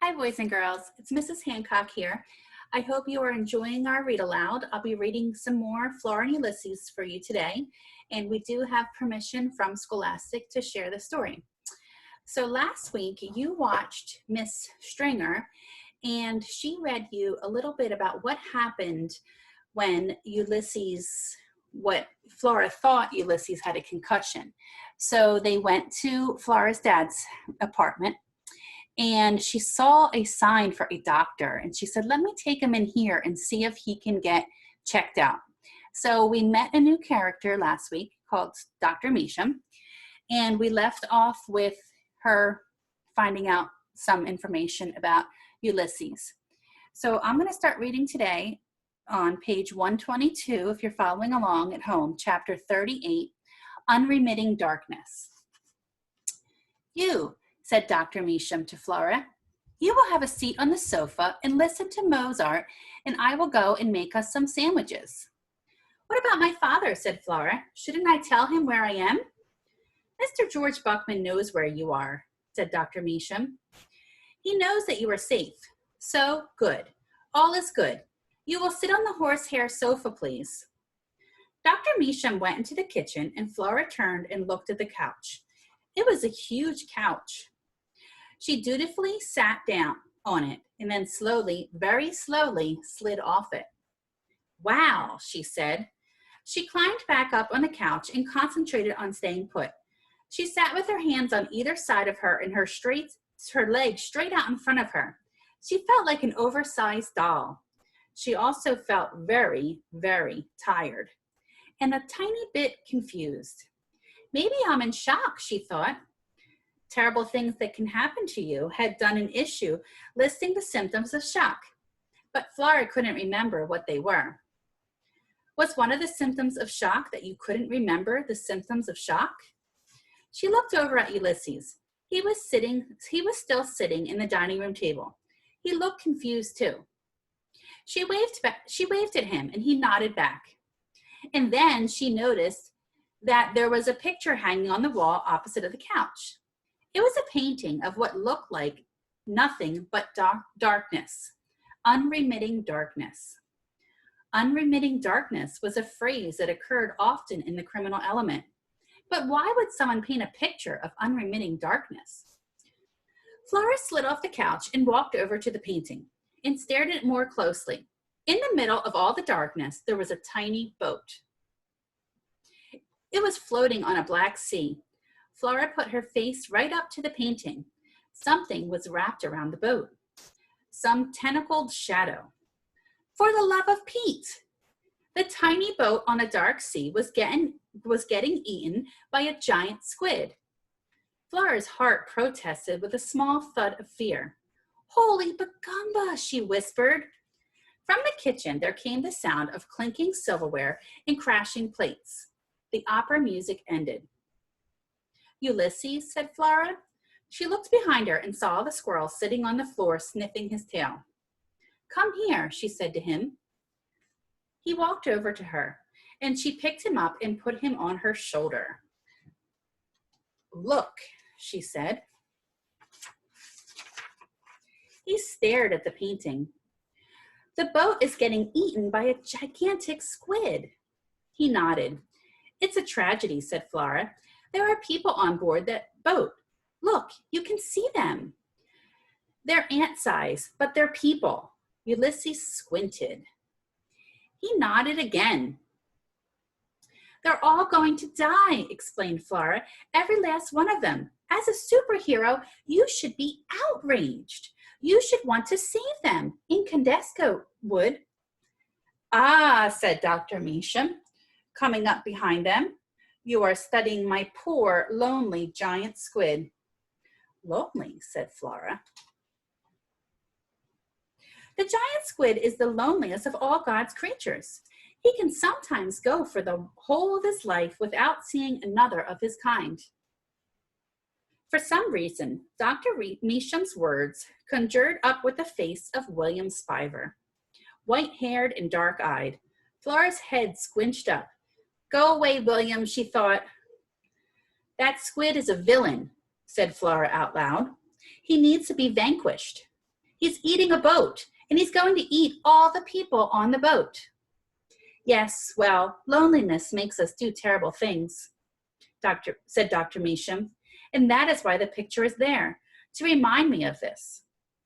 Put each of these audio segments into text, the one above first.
Hi, boys and girls. It's Mrs. Hancock here. I hope you are enjoying our read aloud. I'll be reading some more Flora and Ulysses for you today, and we do have permission from Scholastic to share the story. So last week you watched Miss Stringer, and she read you a little bit about what happened when what Flora thought Ulysses had a concussion. So they went to Flora's dad's apartment, and she saw a sign for a doctor, and she said, let me take him in here and see if he can get checked out. So we met a new character last week called Dr. Measham, and we left off with her finding out some information about Ulysses. So I'm going to start reading today on page 122, if you're following along at home, chapter 38, Unremitting Darkness. You, said Dr. Measham to Flora, you will have a seat on the sofa and listen to Mozart, and I will go and make us some sandwiches. What about my father, said Flora. Shouldn't I tell him where I am? Mr. George Buckman knows where you are, said Dr. Measham. He knows that you are safe. So, good. All is good. You will sit on the horsehair sofa, please. Dr. Measham went into the kitchen, and Flora turned and looked at the couch. It was a huge couch. She dutifully sat down on it and then slowly, very slowly, slid off it. Wow, she said. She climbed back up on the couch and concentrated on staying put. She sat with her hands on either side of her and her legs straight out in front of her. She felt like an oversized doll. She also felt very, very tired and a tiny bit confused. Maybe I'm in shock, she thought. Terrible things that can happen to you had done an issue listing the symptoms of shock, but Flora couldn't remember what they were. Was one of the symptoms of shock that you couldn't remember the symptoms of shock? She looked over at Ulysses. He was still sitting in the dining room table. He looked confused too. She waved at him, and he nodded back. And then she noticed that there was a picture hanging on the wall opposite of the couch. It was a painting of what looked like nothing but darkness, unremitting darkness. Unremitting darkness was a phrase that occurred often in the criminal element. But why would someone paint a picture of unremitting darkness? Flora slid off the couch and walked over to the painting and stared at it more closely. In the middle of all the darkness, there was a tiny boat. It was floating on a black sea. Flora put her face right up to the painting. Something was wrapped around the boat. Some tentacled shadow. For the love of Pete! The tiny boat on a dark sea was getting eaten by a giant squid. Flora's heart protested with a small thud of fear. Holy Bagumba, she whispered. From the kitchen, there came the sound of clinking silverware and crashing plates. The opera music ended. Ulysses, said Flora. She looked behind her and saw the squirrel sitting on the floor sniffing his tail. Come here, she said to him. He walked over to her, and she picked him up and put him on her shoulder. Look, she said. He stared at the painting. The boat is getting eaten by a gigantic squid. He nodded. It's a tragedy, said Flora. There are people on board that boat. Look, you can see them. They're ant-size, but they're people. Ulysses squinted. He nodded again. They're all going to die, explained Flora. Every last one of them. As a superhero, you should be outraged. You should want to save them. Incandesco would. Ah, said Dr. Measham, coming up behind them. You are studying my poor, lonely giant squid. Lonely, said Flora. The giant squid is the loneliest of all God's creatures. He can sometimes go for the whole of his life without seeing another of his kind. For some reason, Dr. Measham's words conjured up with the face of William Spiver. White-haired and dark-eyed, Flora's head squinched up. Go away, William, she thought. That squid is a villain, said Flora out loud. He needs to be vanquished. He's eating a boat, and he's going to eat all the people on the boat. Yes, well, loneliness makes us do terrible things, said Dr. Measham, and that is why the picture is there, to remind me of this.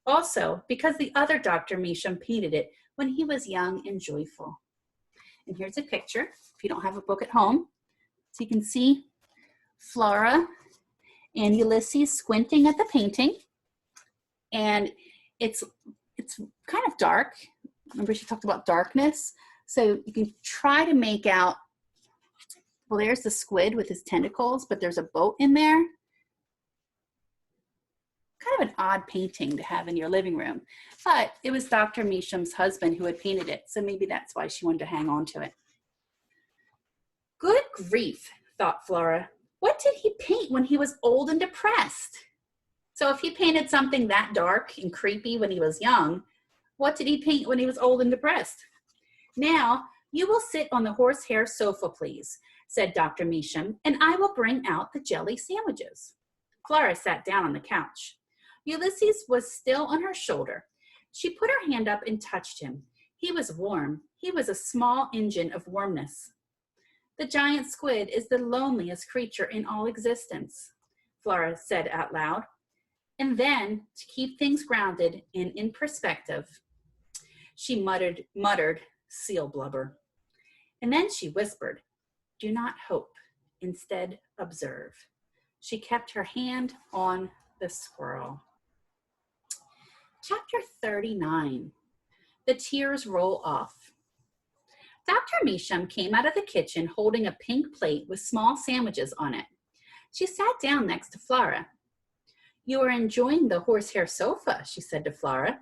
Also, because the other Dr. Measham painted it when he was young and joyful. And here's a picture, if you don't have a book at home. So you can see Flora and Ulysses squinting at the painting. And it's kind of dark. Remember she talked about darkness? So you can try to make out, well, there's the squid with his tentacles, but there's a boat in there. Kind of an odd painting to have in your living room, but it was Dr. Measham's husband who had painted it, so maybe that's why she wanted to hang on to it. Good grief, thought Flora. What did he paint when he was old and depressed? So if he painted something that dark and creepy when he was young, what did he paint when he was old and depressed? Now, you will sit on the horsehair sofa, please, said Dr. Measham, and I will bring out the jelly sandwiches. Flora sat down on the couch. Ulysses was still on her shoulder. She put her hand up and touched him. He was warm. He was a small engine of warmness. The giant squid is the loneliest creature in all existence, Flora said out loud. And then, to keep things grounded and in perspective, she muttered seal blubber. And then she whispered, do not hope, instead observe. She kept her hand on the squirrel. Chapter 39, The Tears Roll Off. Dr. Measham came out of the kitchen holding a pink plate with small sandwiches on it. She sat down next to Flora. You are enjoying the horsehair sofa, she said to Flora.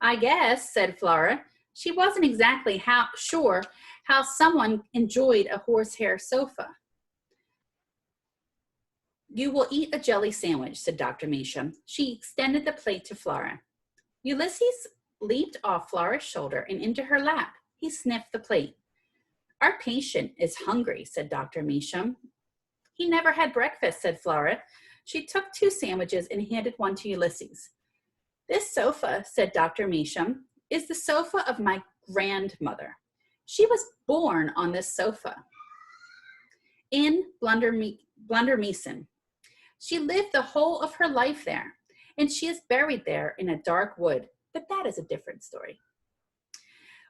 I guess, said Flora. She wasn't exactly sure how someone enjoyed a horsehair sofa. You will eat a jelly sandwich, said Dr. Measham. She extended the plate to Flora. Ulysses leaped off Flora's shoulder and into her lap. He sniffed the plate. Our patient is hungry, said Dr. Measham. He never had breakfast, said Flora. She took 2 sandwiches and handed one to Ulysses. This sofa, said Dr. Measham, is the sofa of my grandmother. She was born on this sofa in Blundermeason. She lived the whole of her life there, and she is buried there in a dark wood, but that is a different story.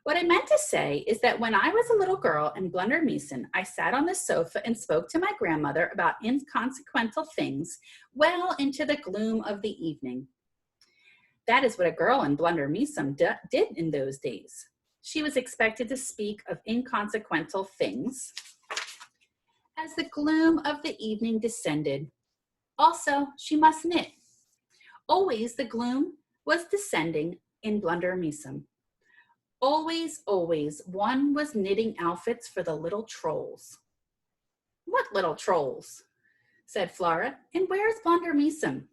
What I meant to say is that when I was a little girl in Blundermeason, I sat on the sofa and spoke to my grandmother about inconsequential things well into the gloom of the evening. That is what a girl in Blundermeason did in those days. She was expected to speak of inconsequential things as the gloom of the evening descended. Also, she must knit. Always the gloom was descending in Blundermeason. Always, always, one was knitting outfits for the little trolls. What little trolls? Said Flora. And where's Blundermeason?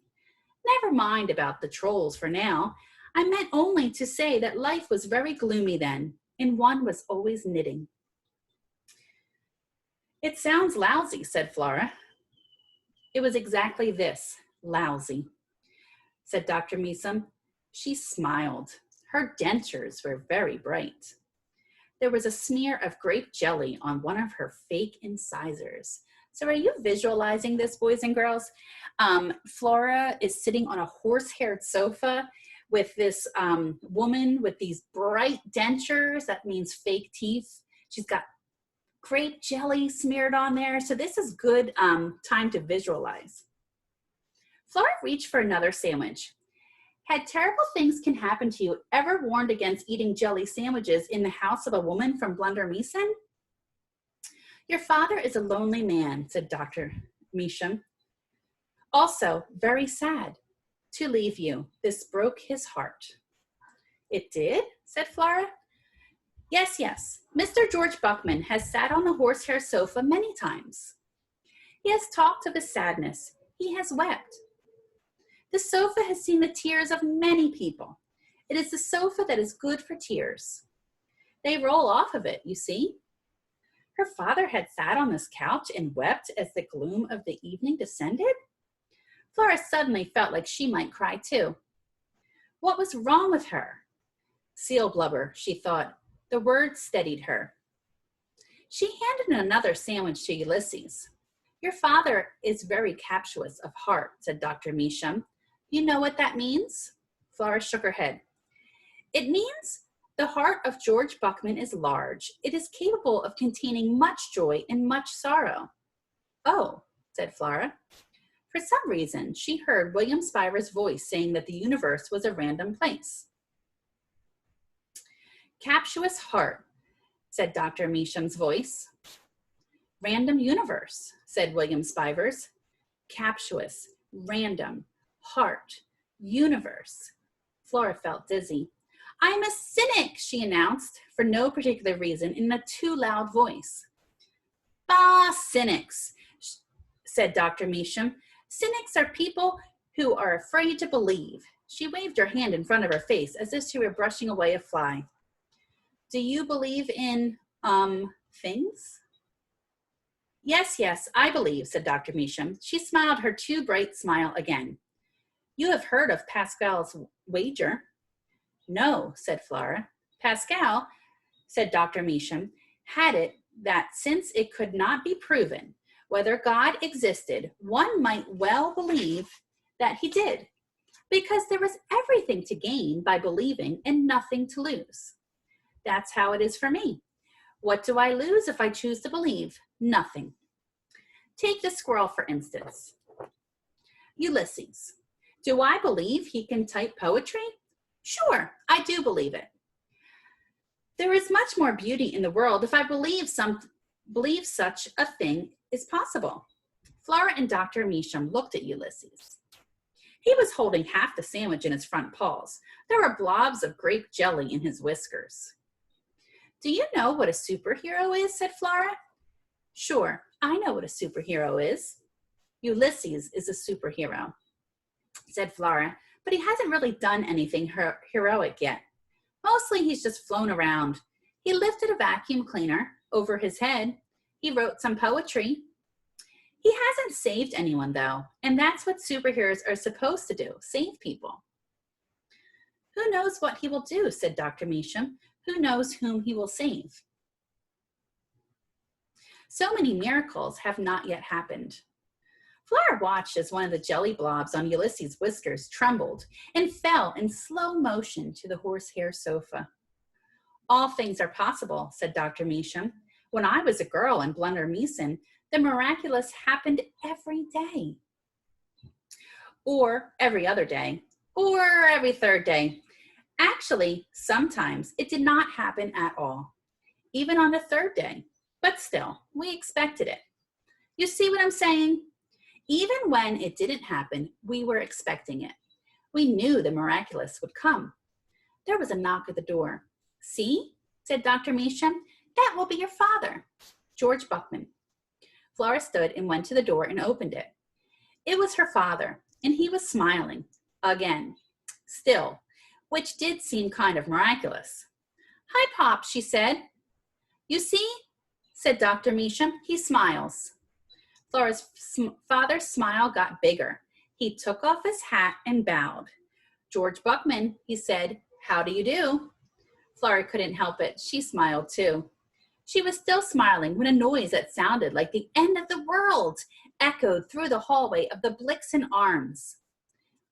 Never mind about the trolls for now. I meant only to say that life was very gloomy then, and one was always knitting. It sounds lousy, said Flora. It was exactly this, lousy, said Dr. Measham. She smiled. Her dentures were very bright. There was a smear of grape jelly on one of her fake incisors. So are you visualizing this, boys and girls? Flora is sitting on a horse-haired sofa with this woman with these bright dentures. That means fake teeth. She's got grape jelly smeared on there. So this is good time to visualize. Flora reached for another sandwich. Had terrible things can happen to you ever warned against eating jelly sandwiches in the house of a woman from Blundermeason? Your father is a lonely man, said Dr. Measham. Also, very sad to leave you. This broke his heart. It did, said Flora. Yes, yes. Mr. George Buckman has sat on the horsehair sofa many times. He has talked of his sadness. He has wept. The sofa has seen the tears of many people. It is the sofa that is good for tears. They roll off of it, you see. Her father had sat on this couch and wept as the gloom of the evening descended. Flora suddenly felt like she might cry too. What was wrong with her? Seal blubber, she thought. The words steadied her. She handed another sandwich to Ulysses. Your father is very captious of heart, said Dr. Measham. You know what that means? Flora shook her head. It means the heart of George Buckman is large. It is capable of containing much joy and much sorrow. Oh, said Flora. For some reason, she heard William Spiver's voice saying that the universe was a random place. Captious heart, said Dr. Measham's voice. Random universe, said William Spiver's. Captious, random, heart, universe. Flora felt dizzy. I'm a cynic, she announced, for no particular reason, in a too loud voice. Bah, cynics, said Dr. Measham. Cynics are people who are afraid to believe. She waved her hand in front of her face as if she were brushing away a fly. Do you believe in, things? Yes, I believe, said Dr. Measham. She smiled her too bright smile again. You have heard of Pascal's wager? No, said Flora. Pascal, said Dr. Measham, had it that since it could not be proven whether God existed, one might well believe that he did, because there was everything to gain by believing and nothing to lose. That's how it is for me. What do I lose if I choose to believe? Nothing. Take the squirrel, for instance. Ulysses. Do I believe he can type poetry? Sure, I do believe it. There is much more beauty in the world if I believe such a thing is possible. Flora and Dr. Measham looked at Ulysses. He was holding half the sandwich in his front paws. There were blobs of grape jelly in his whiskers. Do you know what a superhero is? Said Flora. Sure, I know what a superhero is. Ulysses is a superhero, said Flora, but he hasn't really done anything heroic yet. Mostly he's just flown around. He lifted a vacuum cleaner over his head. He wrote some poetry. He hasn't saved anyone, though, and that's what superheroes are supposed to do, save people. Who knows what he will do, said Dr. Measham. Who knows whom he will save? So many miracles have not yet happened. Flora watched as one of the jelly blobs on Ulysses' whiskers trembled and fell in slow motion to the horsehair sofa. All things are possible, said Dr. Measham. When I was a girl in Blunder Meeson, the miraculous happened every day. Or every other day. Or every third day. Actually, sometimes it did not happen at all. Even on the third day. But still, we expected it. You see what I'm saying? Even when it didn't happen, we were expecting it. We knew the miraculous would come. There was a knock at the door. See, said Dr. Measham, that will be your father, George Buckman. Flora stood and went to the door and opened it. It was her father, and he was smiling, again, still, which did seem kind of miraculous. Hi, Pop, she said. You see, said Dr. Measham, he smiles. Flora's father's smile got bigger. He took off his hat and bowed. George Buckman, he said, how do you do? Flora couldn't help it. She smiled too. She was still smiling when a noise that sounded like the end of the world echoed through the hallway of the Blixen Arms.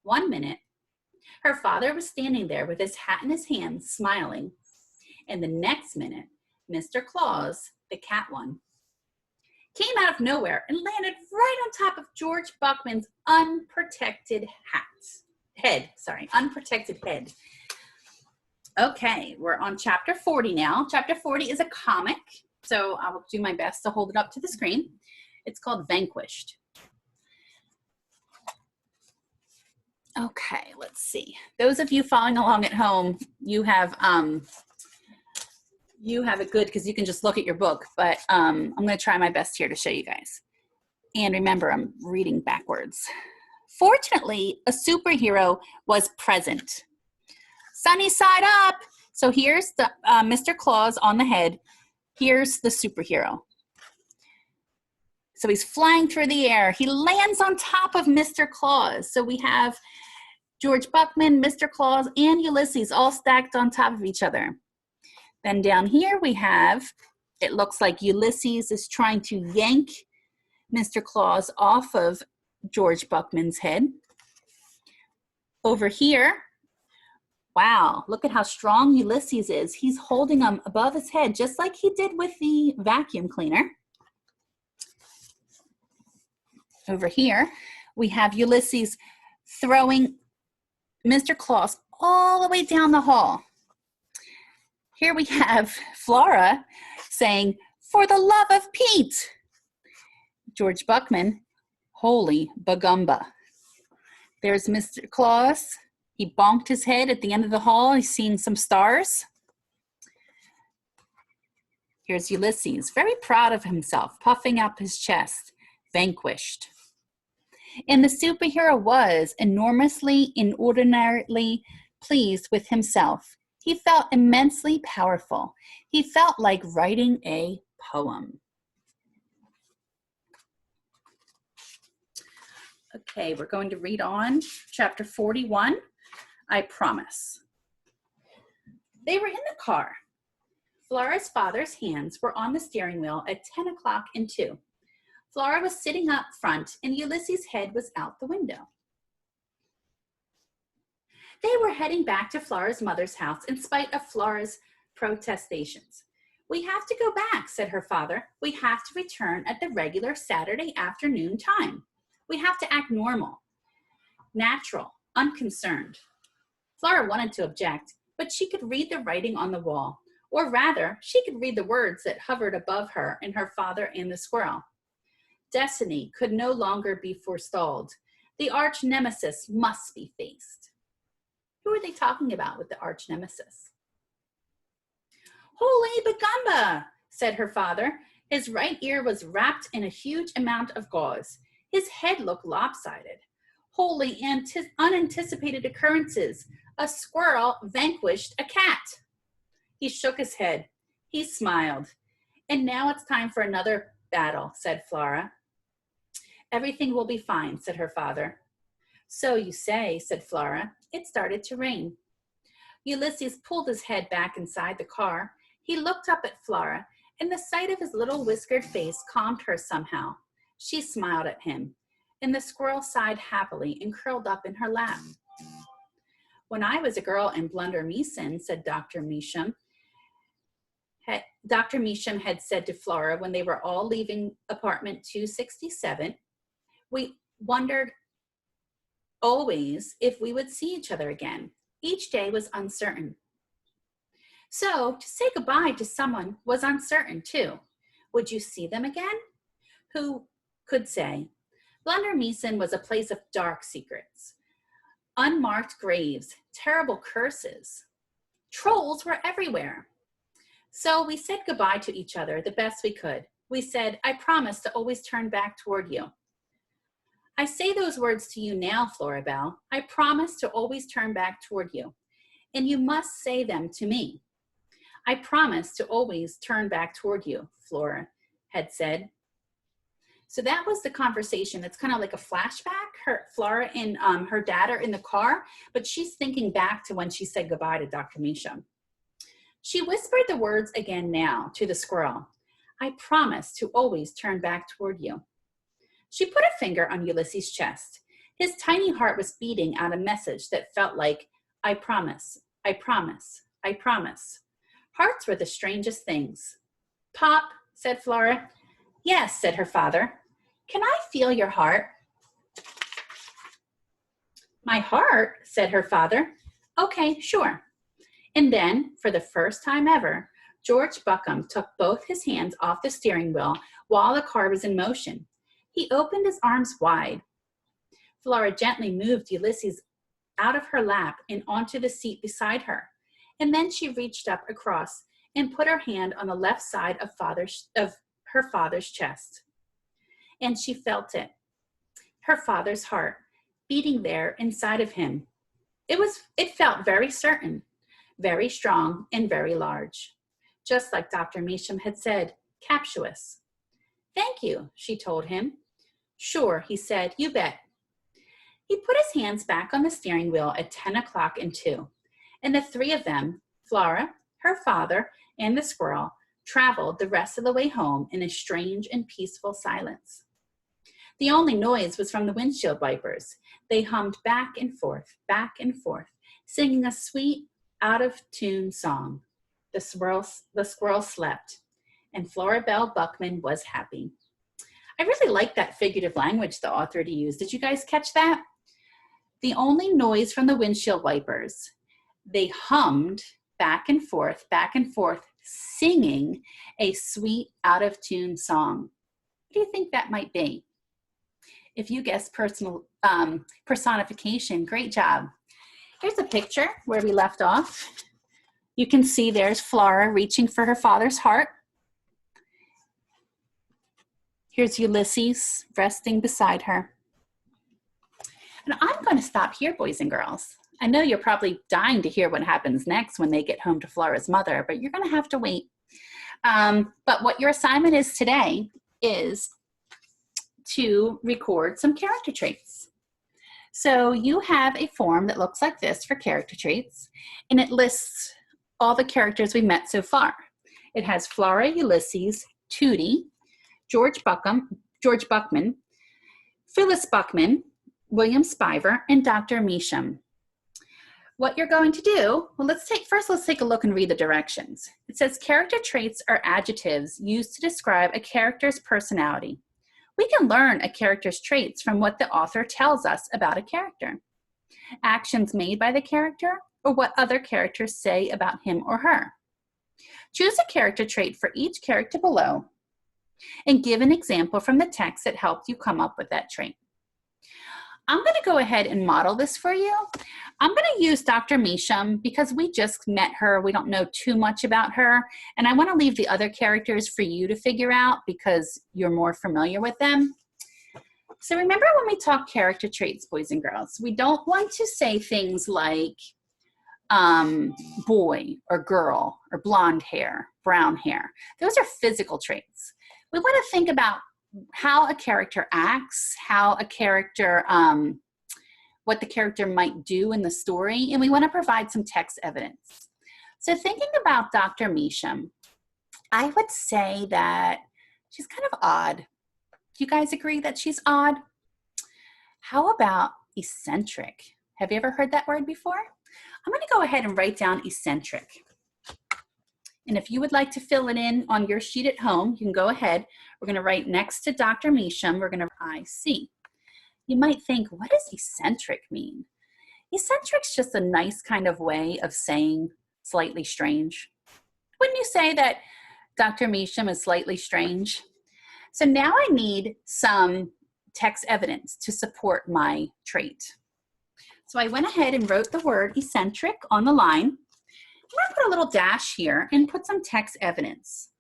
1 minute, her father was standing there with his hat in his hand, smiling. And the next minute, Mr. Claus, the cat one, came out of nowhere and landed right on top of George Buckman's unprotected head. Okay, we're on chapter 40 now. Chapter 40 is a comic, so I will do my best to hold it up to the screen. It's called Vanquished. Okay, let's see. Those of you following along at home, you have it good because you can just look at your book, but I'm going to try my best here to show you guys. And remember, I'm reading backwards. Fortunately, a superhero was present. Sunny side up. So here's the Mr. Claus on the head. Here's the superhero. So he's flying through the air. He lands on top of Mr. Claus. So we have George Buckman, Mr. Claus, and Ulysses all stacked on top of each other. Then down here we have, it looks like Ulysses is trying to yank Mr. Claus off of George Buckman's head. Over here, wow, look at how strong Ulysses is. He's holding him above his head, just like he did with the vacuum cleaner. Over here, we have Ulysses throwing Mr. Claus all the way down the hall. Here we have Flora saying, "For the love of Pete." George Buckman, "Holy bagumba." There's Mr. Claus. He bonked his head at the end of the hall. He's seeing some stars. Here's Ulysses, very proud of himself, puffing up his chest, vanquished. And the superhero was enormously, inordinately pleased with himself. He felt immensely powerful. He felt like writing a poem. Okay, we're going to read on chapter 41, I Promise. They were in the car. Flora's father's hands were on the steering wheel at 10 o'clock and 2. Flora was sitting up front and Ulysses' head was out the window. They were heading back to Flora's mother's house in spite of Flora's protestations. "We have to go back," said her father. "We have to return at the regular Saturday afternoon time. We have to act normal, natural, unconcerned." Flora wanted to object, but she could read the writing on the wall, or rather, she could read the words that hovered above her and her father and the squirrel. Destiny could no longer be forestalled. The arch nemesis must be faced. Who are they talking about with the arch nemesis? "Holy bagumba," said her father. His right ear was wrapped in a huge amount of gauze. His head looked lopsided. Wholly unanticipated occurrences. A squirrel vanquished a cat. He shook his head. He smiled. "And now it's time for another battle," said Flora. "Everything will be fine," said her father. "So you say," said Flora. It started to rain. Ulysses pulled his head back inside the car. He looked up at Flora, and the sight of his little whiskered face calmed her somehow. She smiled at him, and the squirrel sighed happily and curled up in her lap. "When I was a girl in Blunder Meeson," said Dr. Measham, Dr. Measham had said to Flora when they were all leaving apartment 267, "we wondered always if we would see each other again. Each day was uncertain." So to say goodbye to someone was uncertain too. Would you see them again? Who could say? Blunder Meeson was a place of dark secrets. Unmarked graves, terrible curses. Trolls were everywhere. So we said goodbye to each other the best we could. We said, "I promise to always turn back toward you." I say those words to you now, Floribel. I promise to always turn back toward you. And you must say them to me. I promise to always turn back toward you, Flora had said. So that was the conversation. It's kind of like a flashback. Flora and her dad are in the car, but she's thinking back to when she said goodbye to Dr. Measham. She whispered the words again now to the squirrel. I promise to always turn back toward you. She put a finger on Ulysses' chest. His tiny heart was beating out a message that felt like, I promise, I promise, I promise. Hearts were the strangest things. Pop, said Flora. Yes, said her father. Can I feel your heart? My heart, said her father. Okay, sure. And then, for the first time ever, George Buckham took both his hands off the steering wheel while the car was in motion. He opened his arms wide. Flora gently moved Ulysses out of her lap and onto the seat beside her. And then she reached up across and put her hand on the left side of her father's chest. And she felt it, her father's heart, beating there inside of him. It felt very certain, very strong, and very large. Just like Dr. Measham had said, captious. Thank you, she told him. Sure, he said, you bet. He put his hands back on the steering wheel at 10 o'clock and 2, and the three of them, Flora, her father, and the squirrel, traveled the rest of the way home in a strange and peaceful silence. The only noise was from the windshield wipers. They hummed back and forth, singing a sweet, out-of-tune song. The squirrel slept, and Flora Belle Buckman was happy. I really like that figurative language the author used. Did you guys catch that? The only noise from the windshield wipers. They hummed back and forth, singing a sweet, out-of-tune song. What do you think that might be? If you guessed personification, great job. Here's a picture where we left off. You can see there's Flora reaching for her father's heart. Here's Ulysses resting beside her. And I'm going to stop here, boys and girls. I know you're probably dying to hear what happens next when they get home to Flora's mother, but you're going to have to wait. But what your assignment is today is to record some character traits. So you have a form that looks like this for character traits, and it lists all the characters we've met so far. It has Flora, Ulysses, Tootie, George Buckman, Phyllis Buckman, William Spiver, and Dr. Measham. What you're going to do, well, let's take a look and read the directions. It says character traits are adjectives used to describe a character's personality. We can learn a character's traits from what the author tells us about a character. Actions made by the character, or what other characters say about him or her. Choose a character trait for each character below, and give an example from the text that helped you come up with that trait. I'm going to go ahead and model this for you. I'm going to use Dr. Measham because we just met her. We don't know too much about her. And I want to leave the other characters for you to figure out because you're more familiar with them. So remember when we talk character traits, boys and girls, we don't want to say things like boy or girl or blonde hair, brown hair. Those are physical traits. We want to think about how a character acts, how a character, what the character might do in the story, and we want to provide some text evidence. So thinking about Dr. Measham, I would say that she's kind of odd. Do you guys agree that she's odd? How about eccentric? Have you ever heard that word before? I'm going to go ahead and write down eccentric. And if you would like to fill it in on your sheet at home, you can go ahead. We're going to write next to Dr. Measham, we're going to IC. You might think, what does eccentric mean? Eccentric's just a nice kind of way of saying slightly strange. Wouldn't you say that Dr. Measham is slightly strange? So now I need some text evidence to support my trait. So I went ahead and wrote the word eccentric on the line. I'm going to put a little dash here and put some text evidence.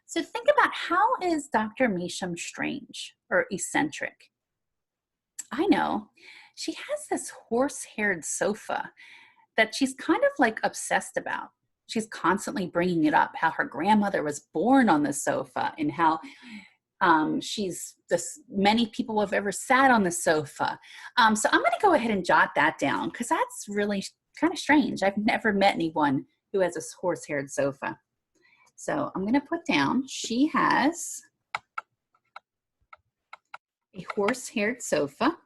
So think about, how is Dr. Measham strange or eccentric? I know. She has this horse-haired sofa that she's kind of like obsessed about. She's constantly bringing it up, how her grandmother was born on the sofa and how many people have ever sat on the sofa. So I'm going to go ahead and jot that down because that's really kind of strange. I've never met anyone who has a horse-haired sofa. So I'm going to put down, she has a horse-haired sofa.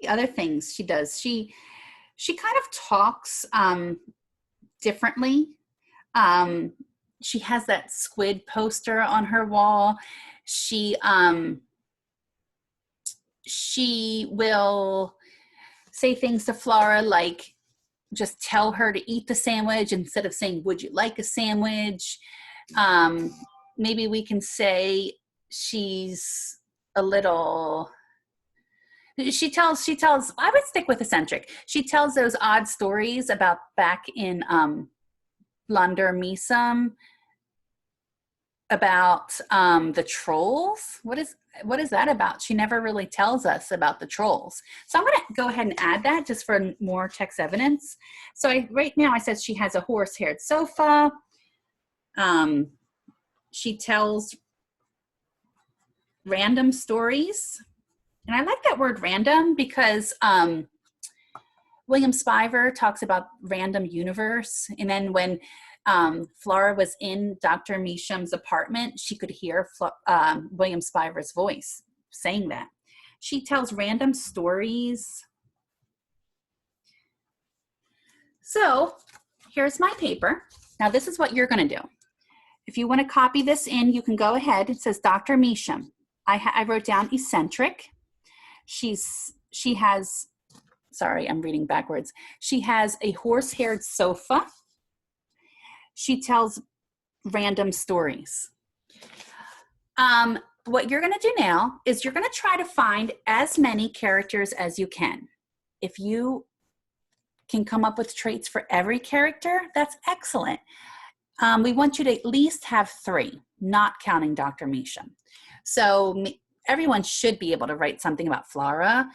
The other things she does, she kind of talks differently. She has that squid poster on her wall. She will say things to Flora like just tell her to eat the sandwich instead of saying, would you like a sandwich? Maybe we can say she's a little, she tells, I would stick with eccentric. She tells those odd stories about back in Blunder Measum about the trolls. What is that about? She never really tells us about the trolls. So I'm going to go ahead and add that just for more text evidence. So right now I said she has a horse-haired sofa. She tells random stories. And I like that word random because William Spiver talks about random universe. And then when Flora was in Dr. Meacham's apartment, she could hear William Spiver's voice saying that. She tells random stories. So here's my paper. Now this is what you're going to do. If you want to copy this in, you can go ahead. It says Dr. Meacham. I wrote down eccentric. She has, sorry, I'm reading backwards. She has a horse-haired sofa. She tells random stories. What you're going to do now is you're going to try to find as many characters as you can. If you can come up with traits for every character, that's excellent. We want you to at least have 3, not counting Dr. Meacham. So everyone should be able to write something about Flora.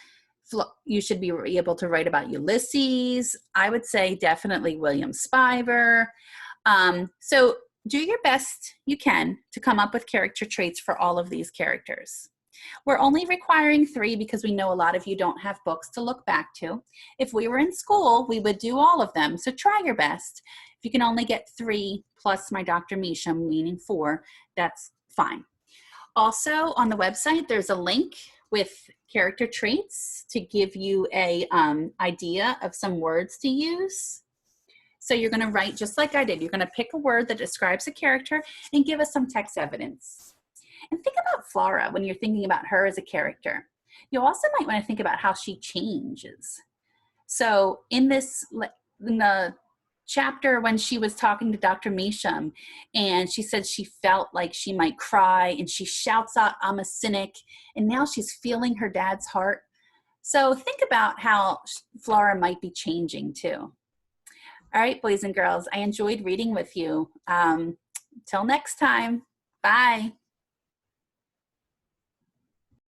You should be able to write about Ulysses. I would say definitely William Spiver. So do your best you can to come up with character traits for all of these characters. We're only requiring 3 because we know a lot of you don't have books to look back to. If we were in school, we would do all of them. So try your best. If you can only get 3 plus my Dr. Meacham, meaning 4, that's fine. Also on the website, there's a link with character traits to give you a idea of some words to use. So you're going to write just like I did. You're going to pick a word that describes a character and give us some text evidence. And think about Flora when you're thinking about her as a character. You also might want to think about how she changes. So in the chapter when she was talking to Dr. Meacham and she said she felt like she might cry and she shouts out, "I'm a cynic," and now she's feeling her dad's heart. So think about how Flora might be changing too. All right, boys and girls, I enjoyed reading with you. Till next time, bye.